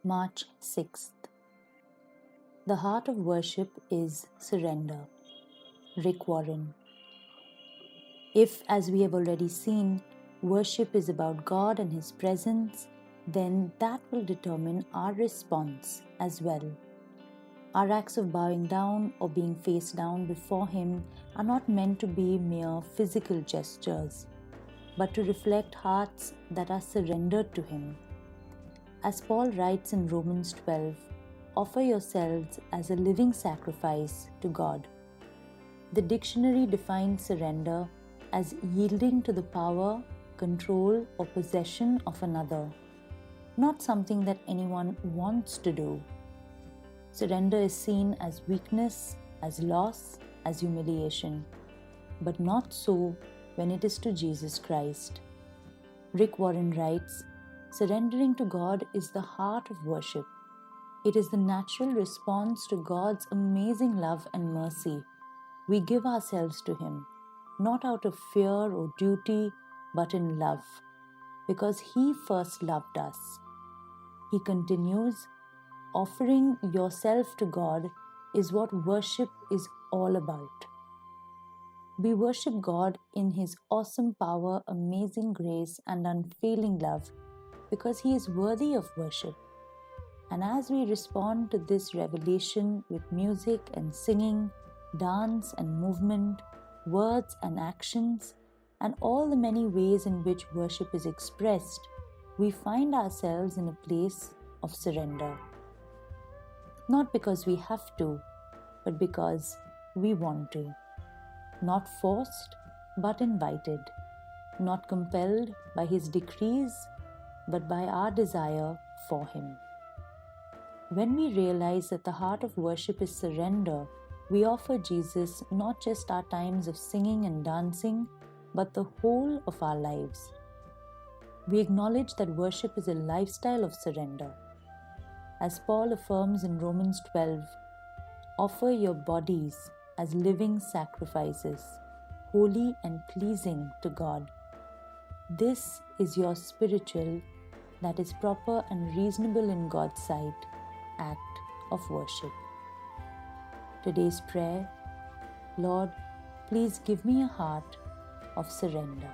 March 6th. The heart of worship is surrender. Rick Warren. If, as we have already seen, worship is about God and His presence, then that will determine our response as well. Our acts of bowing down or being face down before Him are not meant to be mere physical gestures, but to reflect hearts that are surrendered to Him. As Paul writes in Romans 12, offer yourselves as a living sacrifice to God. The dictionary defines surrender as yielding to the power, control, or possession of another, not something that anyone wants to do. Surrender is seen as weakness, as loss, as humiliation, but not so when it is to Jesus Christ. Rick Warren writes, surrendering to God is the heart of worship. It is the natural response to God's amazing love and mercy. We give ourselves to Him, not out of fear or duty, but in love, because He first loved us. He continues, offering yourself to God is what worship is all about. We worship God in His awesome power, amazing grace, and unfailing love because He is worthy of worship. And as we respond to this revelation with music and singing, dance and movement, words and actions, and all the many ways in which worship is expressed, we find ourselves in a place of surrender. Not because we have to, but because we want to. Not forced, but invited. Not compelled by His decrees, but by our desire for Him. When we realize that the heart of worship is surrender, we offer Jesus not just our times of singing and dancing, but the whole of our lives. We acknowledge that worship is a lifestyle of surrender. As Paul affirms in Romans 12, offer your bodies as living sacrifices, holy and pleasing to God. This is your spiritual, that is proper and reasonable in God's sight, act of worship. Today's prayer, Lord, please give me a heart of surrender.